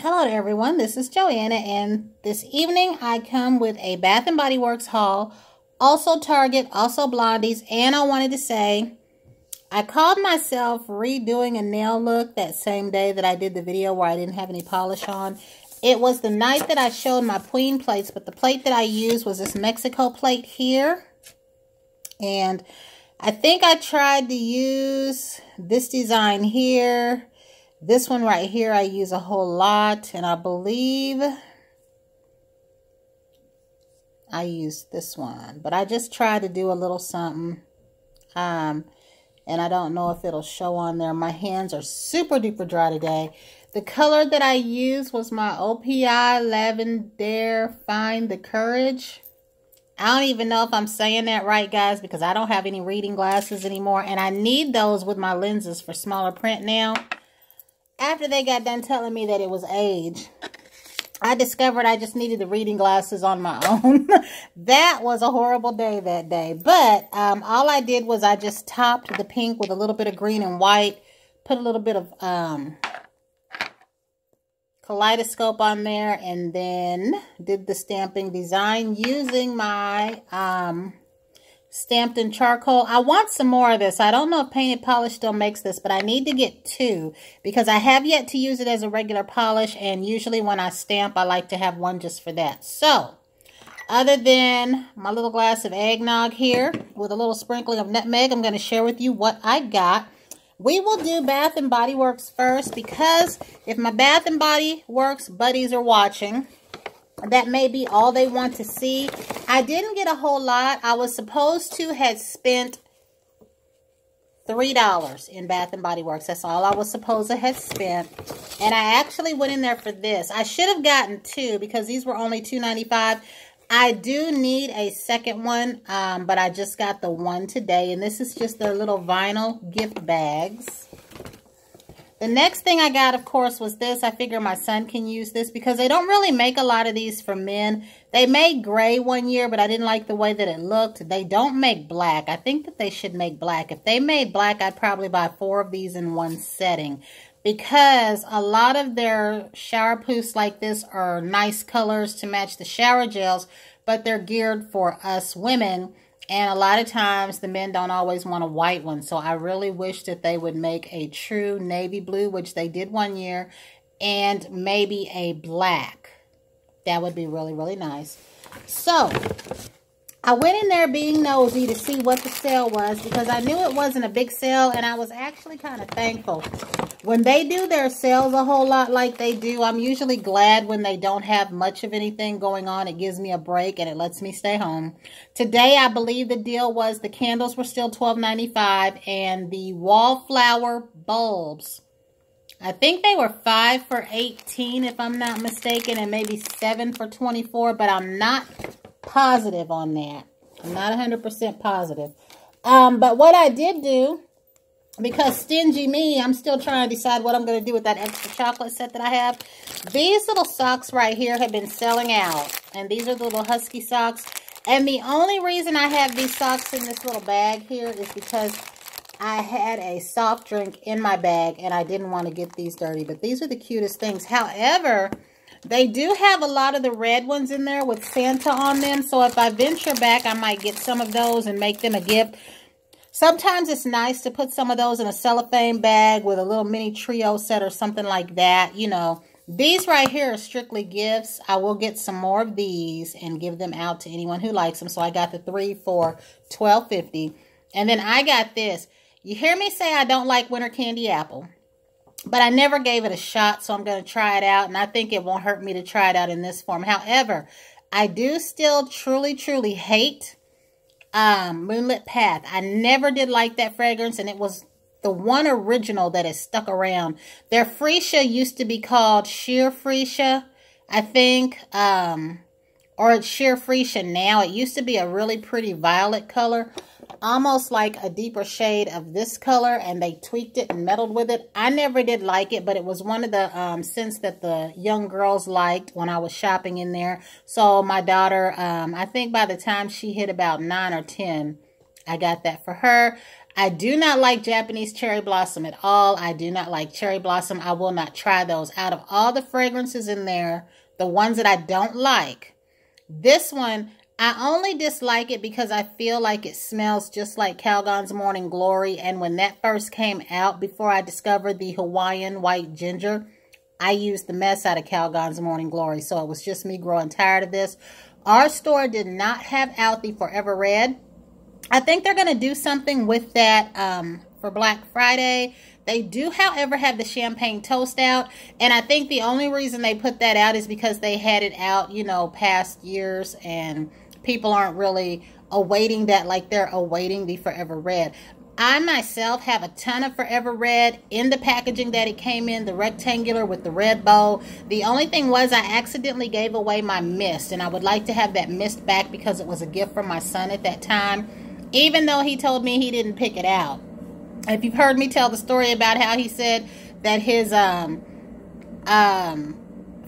Hello to everyone, this is Joanna, and this evening I come with a Bath & Body Works haul, also Target, also Blondie's, and I wanted to say, I called myself redoing a nail look that same day that I did the video where I didn't have any polish on. It was the night that I showed my queen plates, but the plate that I used was this Mexico plate here, and I think I tried to use this design here. This one right here I use a whole lot, and I believe I used this one. But I just tried to do a little something, and I don't know if it'll show on there. My hands are super duper dry today. The color that I used was my OPI Lavender Find the Courage. I don't even know if I'm saying that right, guys, because I don't have any reading glasses anymore, and I need those with my lenses for smaller print now. After they got done telling me that it was age, I discovered I just needed the reading glasses on my own. That was a horrible day that day. But all I did was I just topped the pink with a little bit of green and white. Put a little bit of kaleidoscope on there. And then did the stamping design using my stamped in charcoal. I want some more of this. I don't know if Painted Polish still makes this, but I need to get two because I have yet to use it as a regular polish, and usually when I stamp, I like to have one just for that. So, other than my little glass of eggnog here with a little sprinkling of nutmeg, I'm going to share with you what I got. We will do Bath & Body Works first because if my Bath & Body Works buddies are watching, that may be all they want to see. I didn't get a whole lot. I was supposed to have spent $3 in Bath & Body Works. That's all I was supposed to have spent. And I actually went in there for this. I should have gotten two because these were only $2.95. I do need a second one, but I just got the one today. And this is just their little vinyl gift bags. The next thing I got, of course, was this. I figure my son can use this because they don't really make a lot of these for men. They made gray one year, but I didn't like the way that it looked. They don't make black. I think that they should make black. If they made black, I'd probably buy 4 of these in one setting because a lot of their shower poofs like this are nice colors to match the shower gels, but they're geared for us women. And a lot of times, the men don't always want a white one. So I really wish that they would make a true navy blue, which they did one year, and maybe a black. That would be really, really nice. So, I went in there being nosy to see what the sale was because I knew it wasn't a big sale, and I was actually kind of thankful. When they do their sales a whole lot like they do, I'm usually glad when they don't have much of anything going on. It gives me a break and it lets me stay home. Today, I believe the deal was the candles were still $12.95 and the wallflower bulbs, I think they were 5 for $18 if I'm not mistaken, and maybe 7 for $24, but I'm not positive on that. I'm not 100% positive. But what I did do, because stingy me, I'm still trying to decide what I'm going to do with that extra chocolate set that I have. These little socks right here have been selling out. And these are the little husky socks. And the only reason I have these socks in this little bag here is because I had a soft drink in my bag and I didn't want to get these dirty. But these are the cutest things. However, they do have a lot of the red ones in there with Santa on them. So if I venture back, I might get some of those and make them a gift. Sometimes it's nice to put some of those in a cellophane bag with a little mini trio set or something like that. You know, these right here are strictly gifts. I will get some more of these and give them out to anyone who likes them. So I got the 3 for $12.50. And then I got this. You hear me say I don't like winter candy apple, but I never gave it a shot, so I'm going to try it out. And I think it won't hurt me to try it out in this form. However, I do still truly, truly hate Moonlit Path. I never did like that fragrance, and it was the one original that is stuck around. Their freesia used to be called sheer freesia, I think, or it's sheer freesia now. It used to be a really pretty violet color, almost like a deeper shade of this color, and they tweaked it and meddled with it. I never did like it, but it was one of the scents that the young girls liked when I was shopping in there. So my daughter, I think by the time she hit about 9 or 10, I got that for her. I do not like Japanese cherry blossom at all. I do not like cherry blossom. I will not try those. Out of all the fragrances in there, the ones that I don't like, this one, I only dislike it because I feel like it smells just like Calgon's Morning Glory. And when that first came out, before I discovered the Hawaiian white ginger, I used the mess out of Calgon's Morning Glory. So it was just me growing tired of this. Our store did not have out the Forever Red. I think they're going to do something with that for Black Friday. They do, however, have the Champagne Toast out. And I think the only reason they put that out is because they had it out, you know, past years. And people aren't really awaiting that like they're awaiting the Forever Red. I myself have a ton of Forever Red in the packaging that it came in, the rectangular with the red bow. The only thing was I accidentally gave away my mist. And I would like to have that mist back because it was a gift from my son at that time. Even though he told me he didn't pick it out. If you've heard me tell the story about how he said that his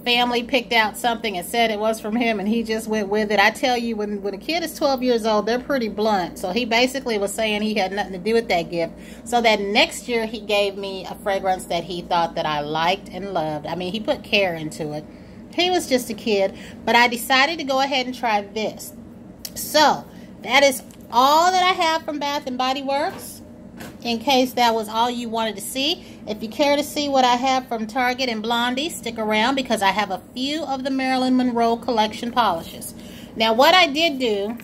family picked out something and said it was from him and he just went with it. I tell you, when a kid is 12 years old, they're pretty blunt. So he basically was saying he had nothing to do with that gift. So that next year he gave me a fragrance that he thought that I liked and loved. I mean, he put care into it. He was just a kid. But I decided to go ahead and try this. So that is all that I have from Bath & Body Works, in case that was all you wanted to see. If you care to see what I have from Target and Blondie, stick around because I have a few of the Marilyn Monroe collection polishes. Now, what I did do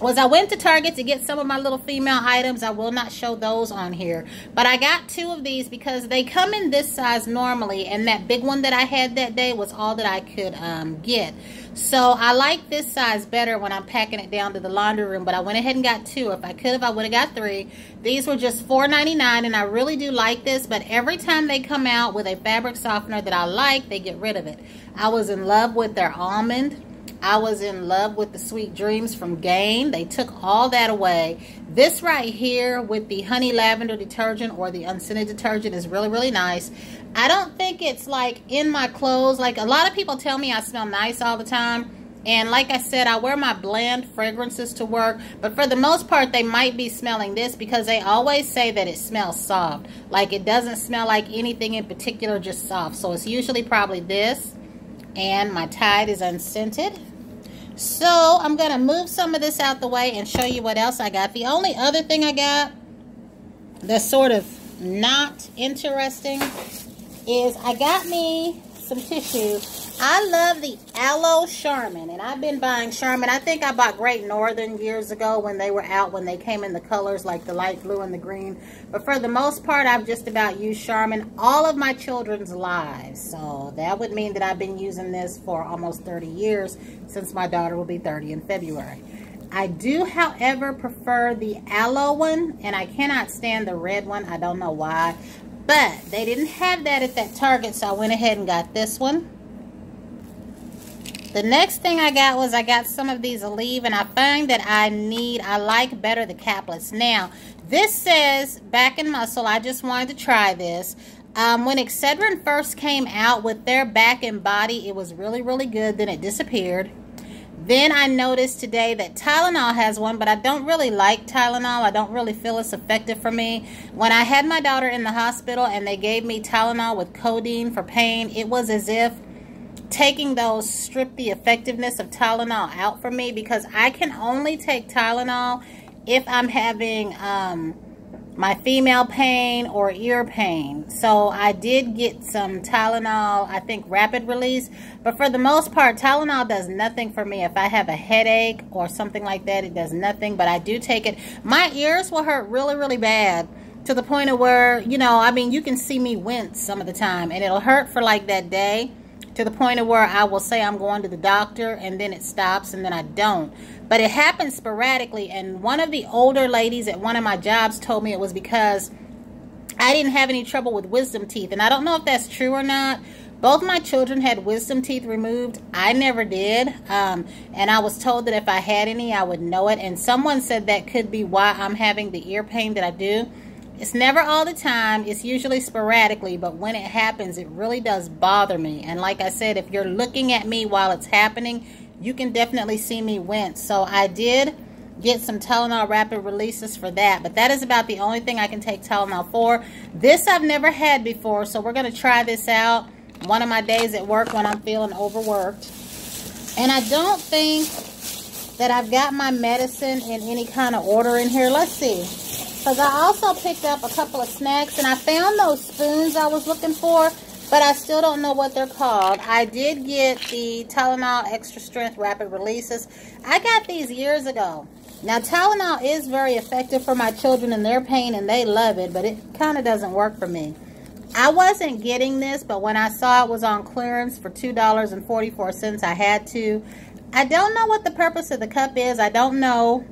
was I went to Target to get some of my little female items. I will not show those on here. But I got two of these because they come in this size normally. And that big one that I had that day was all that I could get. So I like this size better when I'm packing it down to the laundry room. But I went ahead and got two. If I could have, I would have got three. These were just $4.99. And I really do like this. But every time they come out with a fabric softener that I like, they get rid of it. I was in love with their almond. I was in love with the Sweet Dreams from Gain. They took all that away. This right here with the honey lavender detergent or the unscented detergent is really, really nice. I don't think it's like in my clothes. Like a lot of people tell me I smell nice all the time. And like I said, I wear my bland fragrances to work. But for the most part, they might be smelling this because they always say that it smells soft. Like it doesn't smell like anything in particular, just soft. So it's usually probably this. And my Tide is unscented. So I'm going to move some of this out the way and show you what else I got. The only other thing I got that's sort of not interesting is I got me some tissue. I love the Aloe Sherman, and I've been buying Sherman. I think I bought Great Northern years ago when they were out, when they came in the colors like the light blue and the green. But for the most part, I've just about used Sherman all of my children's lives. So that would mean that I've been using this for almost 30 years, since my daughter will be 30 in February. I do, however, prefer the Aloe one, and I cannot stand the red one. I don't know why. But they didn't have that at that Target, so I went ahead and got this one. The next thing I got was I got some of these Aleve, and I find that I like better the caplets. Now, this says Back and Muscle. I just wanted to try this. When Excedrin first came out with their Back and Body, it was really, really good. Then it disappeared. Then I noticed today that Tylenol has one, but I don't really like Tylenol. I don't really feel it's effective for me. When I had my daughter in the hospital and they gave me Tylenol with codeine for pain, it was as if taking those stripped the effectiveness of Tylenol out for me, because I can only take Tylenol if I'm having my female pain or ear pain. So I did get some Tylenol, I think rapid release, but for the most part Tylenol does nothing for me. If I have a headache or something like that, it does nothing. But I do take it. My ears will hurt really, really bad, to the point of where, you know, I mean, you can see me wince some of the time, and it'll hurt for like that day, to the point of where I will say I'm going to the doctor and then it stops and then I don't. But it happens sporadically, and one of the older ladies at one of my jobs told me it was because I didn't have any trouble with wisdom teeth. And I don't know if that's true or not. Both my children had wisdom teeth removed. I never did. And I was told that if I had any, I would know it. And someone said that could be why I'm having the ear pain that I do. It's never all the time. It's usually sporadically, but when it happens, it really does bother me. And like I said, if you're looking at me while it's happening, you can definitely see me wince. So I did get some Tylenol rapid releases for that. But that is about the only thing I can take Tylenol for. This I've never had before, so we're going to try this out one of my days at work when I'm feeling overworked. And I don't think that I've got my medicine in any kind of order in here. Let's see. Because I also picked up a couple of snacks, and I found those spoons I was looking for, but I still don't know what they're called. I did get the Tylenol Extra Strength Rapid Releases. I got these years ago. Now, Tylenol is very effective for my children and their pain, and they love it, but it kind of doesn't work for me. I wasn't getting this, but when I saw it was on clearance for $2.44, I had to. I don't know what the purpose of the cup is. I don't know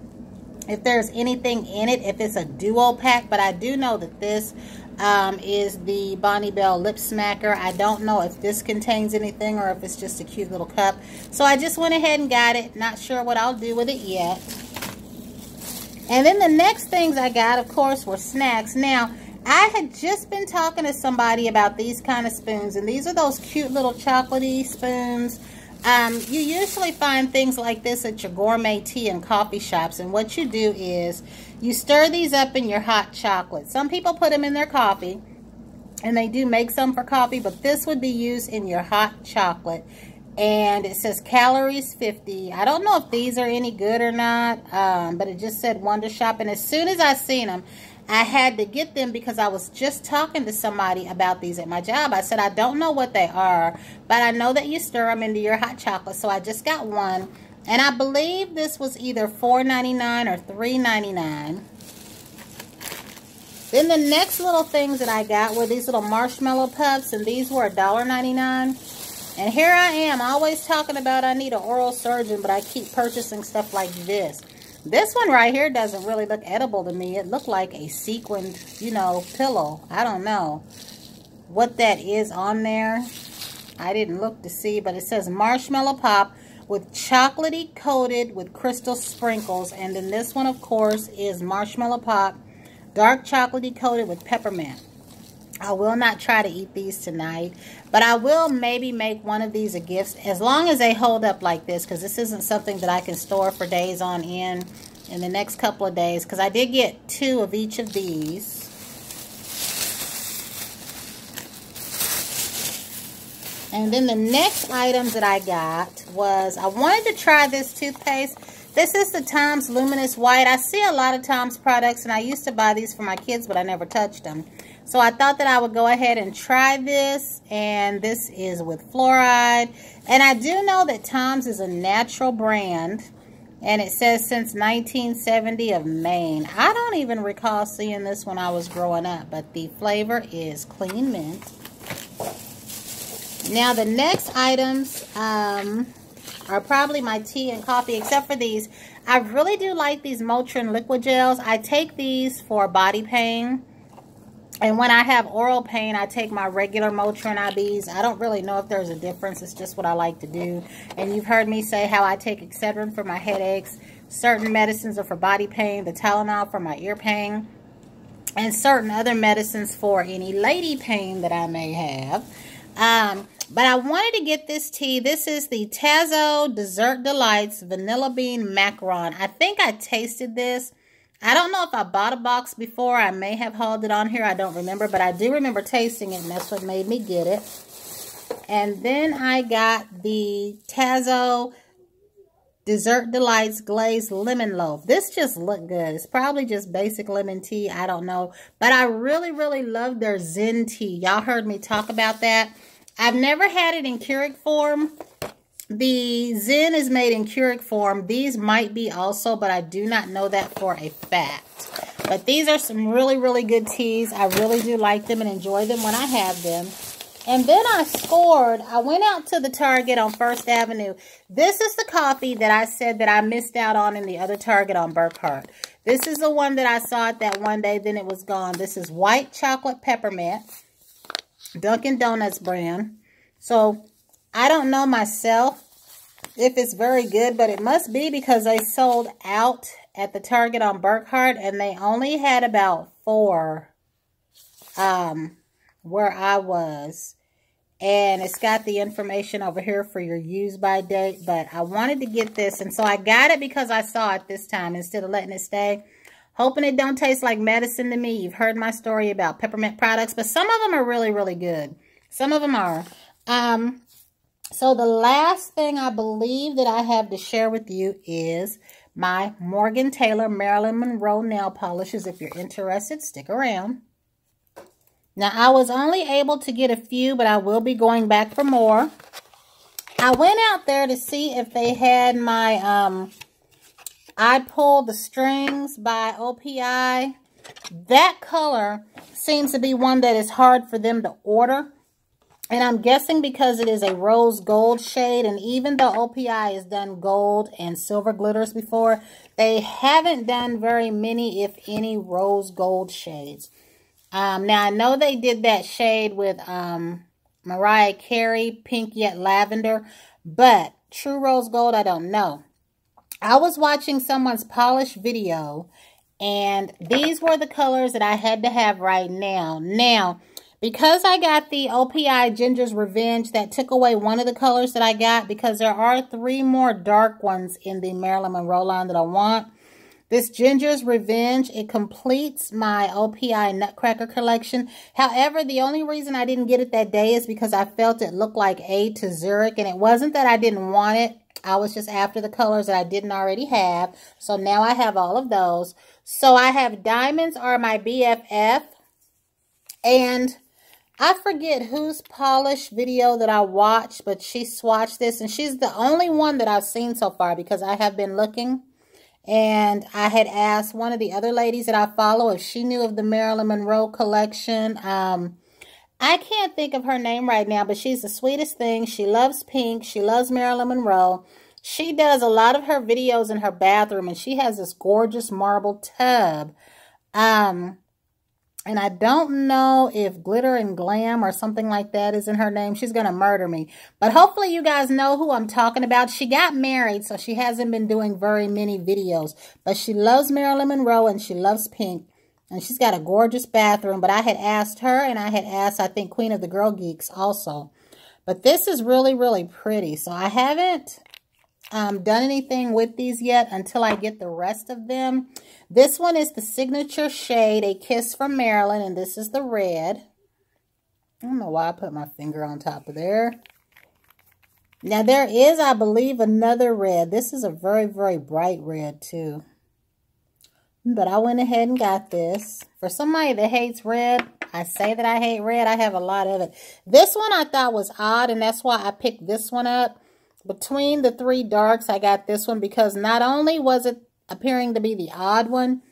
if there's anything in it, if it's a duo pack, but I do know that this is the Bonnie Bell Lip Smacker. I don't know if this contains anything or if it's just a cute little cup. So I just went ahead and got it. Not sure what I'll do with it yet. And then the next things I got, of course, were snacks. Now, I had just been talking to somebody about these kind of spoons, and these are those cute little chocolatey spoons. You usually find things like this at your gourmet tea and coffee shops, and what you do is you stir these up in your hot chocolate. Some people put them in their coffee, and they do make some for coffee, but this would be used in your hot chocolate. And it says calories 50. I don't know if these are any good or not, but it just said Wonder Shop, and as soon as I seen them, I had to get them because I was just talking to somebody about these at my job. I said, I don't know what they are, but I know that you stir them into your hot chocolate. So I just got one. And I believe this was either $4.99 or $3.99. Then the next little things that I got were these little Marshmallow Puffs. And these were $1.99. And here I am always talking about I need an oral surgeon, but I keep purchasing stuff like this. This one right here doesn't really look edible to me. It looked like a sequined, you know, pillow. I don't know what that is on there. I didn't look to see, but it says Marshmallow Pop with chocolatey coated with crystal sprinkles. And then this one, of course, is Marshmallow Pop dark chocolatey coated with peppermint. I will not try to eat these tonight, but I will maybe make one of these a gift as long as they hold up like this, because this isn't something that I can store for days on end in the next couple of days, because I did get 2 of each of these. And then the next items that I got was, I wanted to try this toothpaste. This is the Tom's Luminous White. I see a lot of Tom's products, and I used to buy these for my kids, but I never touched them. So I thought that I would go ahead and try this, and this is with fluoride. And I do know that Tom's is a natural brand, and it says since 1970 of Maine. I don't even recall seeing this when I was growing up, but the flavor is clean mint. Now the next items are probably my tea and coffee, except for these. I really do like these Motrin liquid gels. I take these for body pain. And when I have oral pain, I take my regular Motrin IVs. I don't really know if there's a difference. It's just what I like to do. And you've heard me say how I take Excedrin for my headaches. Certain medicines are for body pain. The Tylenol for my ear pain. And certain other medicines for any lady pain that I may have. But I wanted to get this tea. This is the Tazo Dessert Delights Vanilla Bean Macaron. I think I tasted this. I don't know if I bought a box before. I may have hauled it on here. I don't remember. But I do remember tasting it, and that's what made me get it. And then I got the Tazo Dessert Delights Glazed Lemon Loaf. This just looked good. It's probably just basic lemon tea. I don't know. But I really, really love their Zen tea. Y'all heard me talk about that. I've never had it in Keurig form. The Zen is made in Keurig form. These might be also, but I do not know that for a fact. But these are some really, really good teas. I really do like them and enjoy them when I have them. And then I went out to the Target on First Avenue. This is the coffee that I said that I missed out on in the other Target on Burkhart. This is the one that I saw it that one day, then it was gone. This is White Chocolate Peppermint, Dunkin' Donuts brand. So I don't know myself if it's very good, but it must be because they sold out at the Target on Burkhart, and they only had about 4 where I was. And it's got the information over here for your use by date. But I wanted to get this. And so I got it because I saw it this time instead of letting it stay. Hoping it don't taste like medicine to me. You've heard my story about peppermint products. But some of them are really, really good. Some of them are. So the last thing I believe that I have to share with you is my Morgan Taylor Marilyn Monroe nail polishes. If you're interested, stick around. Now, I was only able to get a few, but I will be going back for more. I went out there to see if they had my I Pull the Strings by OPI. That color seems to be one that is hard for them to order. And I'm guessing because it is a rose gold shade, and even though OPI has done gold and silver glitters before, they haven't done very many, if any, rose gold shades. Now, I know they did that shade with Mariah Carey, Pink Yet Lavender, but True Rose Gold, I don't know. I was watching someone's polish video, and these were the colors that I had to have right now. Now, because I got the OPI Ginger's Revenge, that took away one of the colors that I got, because there are 3 more dark ones in the Marilyn Monroe line that I want. This Ginger's Revenge, it completes my OPI Nutcracker collection. However, the only reason I didn't get it that day is because I felt it looked like A to Zurich. And it wasn't that I didn't want it. I was just after the colors that I didn't already have. So now I have all of those. So I have Diamonds Are My BFF. And I forget whose polish video that I watched, but she swatched this. And she's the only one that I've seen so far because I have been looking. And I had asked one of the other ladies that I follow if she knew of the Marilyn Monroe collection. I can't think of her name right now, but she's the sweetest thing. She loves pink. She loves Marilyn Monroe. She does a lot of her videos in her bathroom, and she has this gorgeous marble tub. And I don't know if Glitter and Glam or something like that is in her name. She's going to murder me. But hopefully you guys know who I'm talking about. She got married, so she hasn't been doing very many videos. But she loves Marilyn Monroe and she loves pink. And she's got a gorgeous bathroom. But I had asked her, and I had asked, I think, Queen of the Girl Geeks also. But this is really, really pretty. So I haven't done anything with these yet until I get the rest of them. This one is the signature shade, A Kiss from Marilyn, and this is the red. I don't know why I put my finger on top of there. Now there is, I believe, another red. This is a very, very bright red too. But I went ahead and got this. For somebody that hates red, I say that I hate red. I have a lot of it. This one I thought was odd, and that's why I picked this one up. Between the 3 darks, I got this one because not only was it appearing to be the odd one,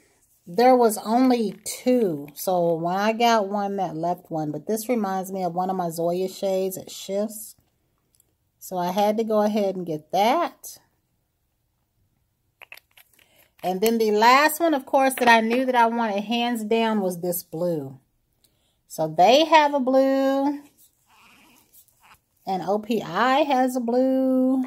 there was only 2. So when I got one, that left one. But this reminds me of one of my Zoya shades. It shifts. So I had to go ahead and get that. And then the last one, of course, that I knew that I wanted hands down was this blue. So they have a blue. And OPI has a blue.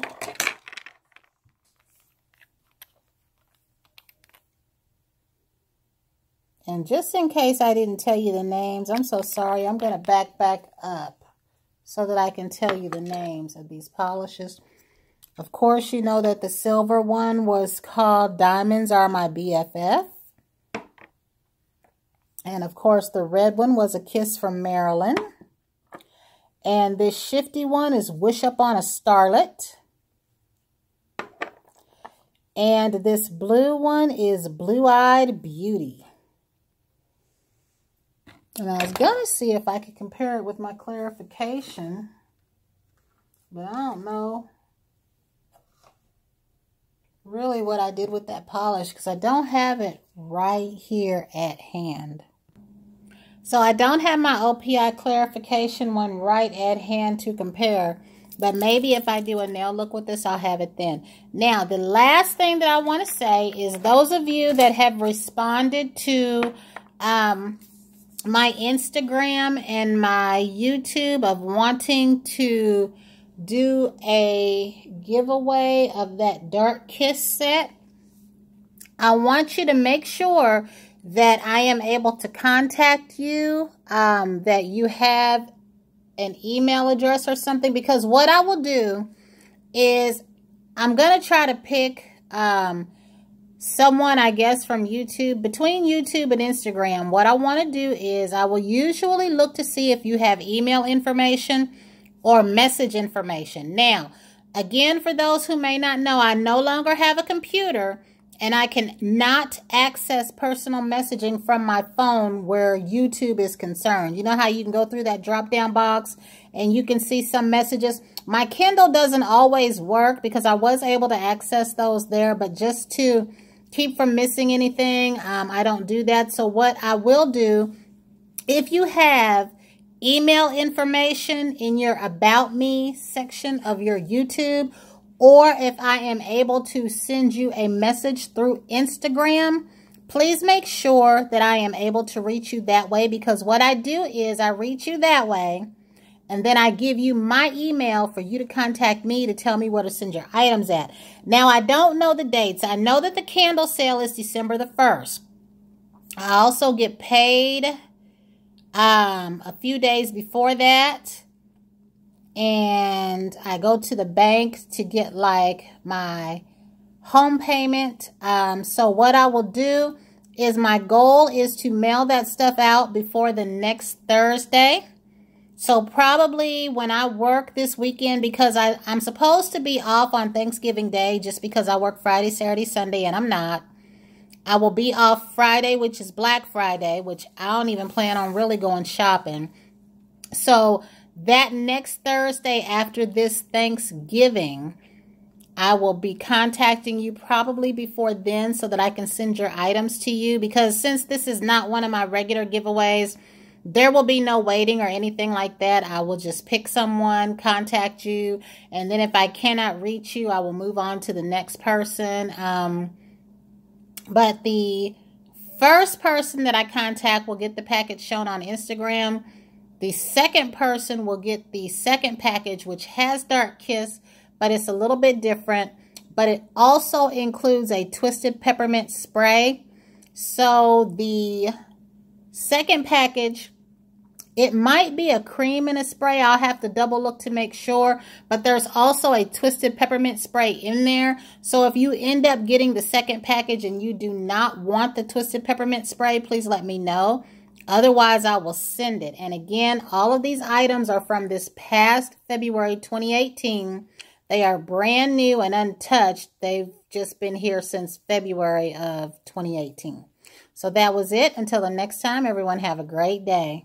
And just in case I didn't tell you the names, I'm so sorry. I'm going to back up so that I can tell you the names of these polishes. Of course, you know that the silver one was called Diamonds Are My BFF. And of course, the red one was A Kiss from Marilyn. And this shifty one is Wish Upon a Starlet. And this blue one is Blue Eyed Beauty. And I was going to see if I could compare it with my clarification. But I don't know really what I did with that polish because I don't have it right here at hand. So I don't have my OPI clarification one right at hand to compare. But maybe if I do a nail look with this, I'll have it then. Now, the last thing that I want to say is those of you that have responded to my Instagram and my YouTube of wanting to do a giveaway of that Dark Kiss set, I want you to make sure that I am able to contact you, that you have an email address or something, because what I will do is I'm going to try to pick someone, I guess, from YouTube. Between YouTube and Instagram, what I want to do is I will usually look to see if you have email information or message information. Now, again, for those who may not know, I no longer have a computer, and I can not access personal messaging from my phone where YouTube is concerned. You know how you can go through that drop-down box and you can see some messages? My Kindle doesn't always work because I was able to access those there, but just to keep from missing anything, I don't do that. So what I will do, if you have email information in your About Me section of your YouTube, or if I am able to send you a message through Instagram, please make sure that I am able to reach you that way, because what I do is I reach you that way, and then I give you my email for you to contact me to tell me where to send your items at. Now, I don't know the dates. I know that the candle sale is December the 1st. I also get paid a few days before that. And I go to the bank to get like my home payment. So what I will do is my goal is to mail that stuff out before the next Thursday. So probably when I work this weekend, because I'm supposed to be off on Thanksgiving Day just because I work Friday, Saturday, Sunday, and I'm not. I will be off Friday, which is Black Friday, which I don't even plan on really going shopping. So that next Thursday after this Thanksgiving, I will be contacting you probably before then so that I can send your items to you. Because since this is not one of my regular giveaways, there will be no waiting or anything like that. I will just pick someone, contact you, and then if I cannot reach you, I will move on to the next person. But the first person that I contact will get the package shown on Instagram. The second person will get the second package, which has Dark Kiss, but it's a little bit different. But it also includes a Twisted Peppermint spray. So the second package, it might be a cream and a spray. I'll have to double look to make sure. But there's also a Twisted Peppermint spray in there. So if you end up getting the second package and you do not want the Twisted Peppermint spray, please let me know. Otherwise, I will send it. And again, all of these items are from this past February 2018. They are brand new and untouched. They've just been here since February of 2018. So that was it. Until the next time, everyone have a great day.